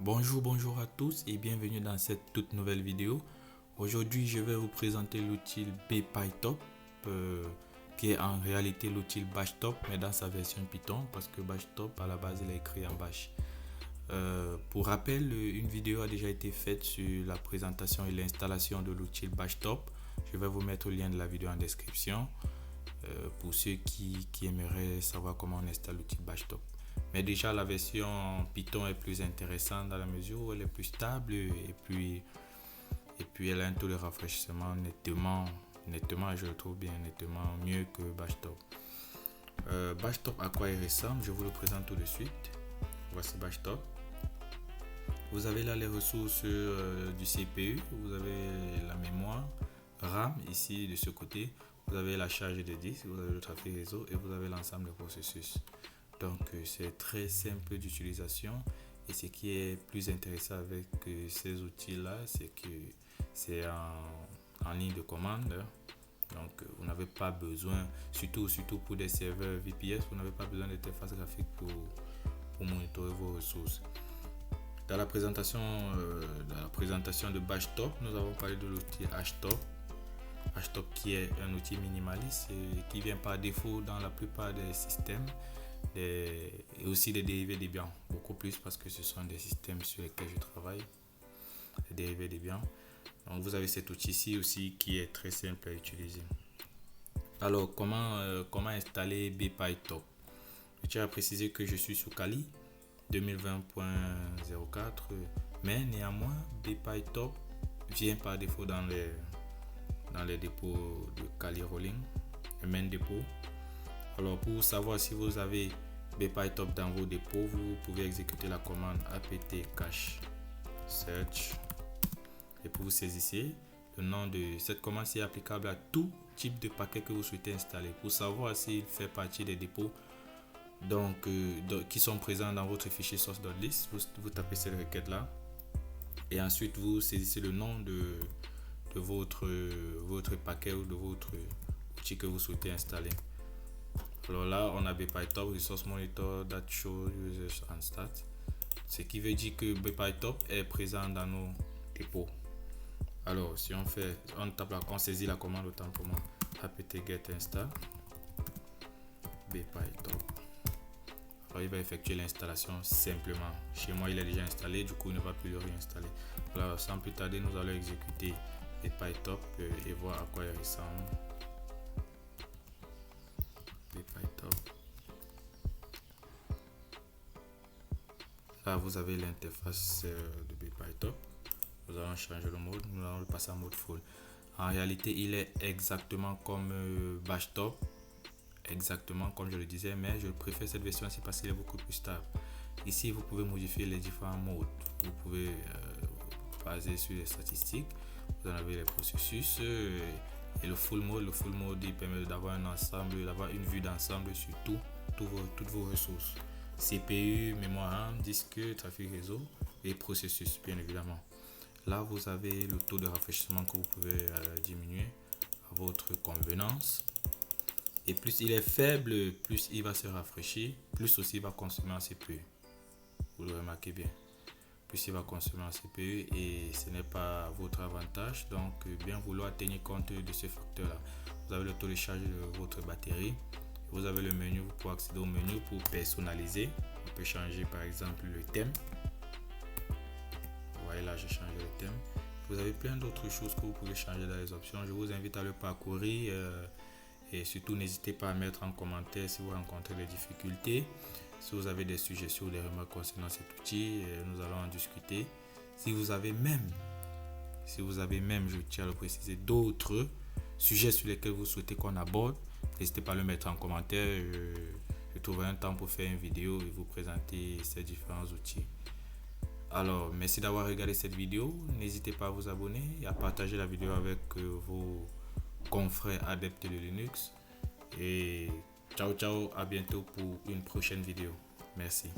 Bonjour à tous et bienvenue dans cette toute nouvelle vidéo. Aujourd'hui, je vais vous présenter l'outil BPyTop qui est en réalité l'outil BashTop mais dans sa version Python parce que BashTop à la base il est écrit en Bash. Pour rappel, une vidéo a déjà été faite sur la présentation et l'installation de l'outil BashTop. Je vais vous mettre le lien de la vidéo en description pour ceux qui aimeraient savoir comment on installe l'outil BashTop. Mais déjà la version Python est plus intéressante dans la mesure où elle est plus stable et puis elle a un taux de rafraîchissement nettement, je le trouve bien, nettement mieux que BashTop. BashTop, à quoi il ressemble, je vous le présente tout de suite. Voici BashTop. Vous avez là les ressources du CPU, vous avez la mémoire RAM ici de ce côté, vous avez la charge de disque, vous avez le trafic réseau et vous avez l'ensemble des processus. Donc c'est très simple d'utilisation et ce qui est plus intéressant avec ces outils là, c'est que c'est en ligne de commande. Donc vous n'avez pas besoin, surtout pour des serveurs VPS, vous n'avez pas besoin d'interface graphique pour monitorer vos ressources. Dans la présentation de BashTop, nous avons parlé de l'outil HTOP. HTOP qui est un outil minimaliste et qui vient par défaut dans la plupart des systèmes et aussi des dérivés Debian, beaucoup plus parce que ce sont des systèmes sur lesquels je travaille, les dérivés Debian. Donc vous avez cet outil ici aussi qui est très simple à utiliser. Alors comment installer BPyTop? Je tiens à préciser que je suis sous Kali 2020.04, mais néanmoins BPyTop vient par défaut dans les dépôts de Kali Rolling, le main dépôt. Alors pour savoir si vous avez BPyTop dans vos dépôts, vous pouvez exécuter la commande apt cache search et pour vous saisir le nom de cette commande est applicable à tout type de paquet que vous souhaitez installer. Pour savoir s'il fait partie des dépôts qui sont présents dans votre fichier source.list, vous tapez cette requête là et ensuite vous saisissez le nom de votre paquet ou de votre outil que vous souhaitez installer. Alors là, on a BPyTop Resource Monitor that show users and stats, ce qui veut dire que BPyTop est présent dans nos dépôts. Alors, si on saisit la commande autant pour moi, apt-get install BPyTop. Alors, il va effectuer l'installation simplement. Chez moi, il est déjà installé, du coup, il ne va plus le réinstaller. Alors, sans plus tarder, nous allons exécuter BPyTop et voir à quoi il ressemble. BPyTop. Là, vous avez l'interface de BPyTop. Nous allons changer le mode, nous allons le passer en mode full. En réalité, il est exactement comme BashTop, exactement comme je le disais, mais je préfère cette version-ci parce qu'il est beaucoup plus stable. Ici, vous pouvez modifier les différents modes. Vous pouvez baser sur les statistiques. Vous en avez les processus et le full mode. Le full mode, il permet d'avoir un ensemble, d'avoir une vue d'ensemble sur toutes vos ressources. CPU, mémoire RAM, disque, trafic réseau et processus, bien évidemment. Là, vous avez le taux de rafraîchissement que vous pouvez diminuer à votre convenance. Et plus il est faible, plus il va se rafraîchir, plus aussi il va consommer en CPU. Vous le remarquez bien. Plus il va consommer en CPU et ce n'est pas à votre avantage. Donc, bien vouloir tenir compte de ce facteur-là. Vous avez le taux de charge de votre batterie. Vous avez le menu, vous pouvez accéder au menu pour personnaliser. On peut changer par exemple le thème. Vous voyez là, j'ai changé le thème. Vous avez plein d'autres choses que vous pouvez changer dans les options. Je vous invite à le parcourir et surtout n'hésitez pas à mettre en commentaire si vous rencontrez des difficultés. Si vous avez des suggestions ou des remarques concernant cet outil, nous allons en discuter. Si vous avez même, je tiens à le préciser, d'autres sujets sur lesquels vous souhaitez qu'on aborde, n'hésitez pas à le mettre en commentaire. Je trouverai un temps pour faire une vidéo et vous présenter ces différents outils. Alors, merci d'avoir regardé cette vidéo. N'hésitez pas à vous abonner et à partager la vidéo avec vos confrères adeptes de Linux. Et ciao, à bientôt pour une prochaine vidéo. Merci.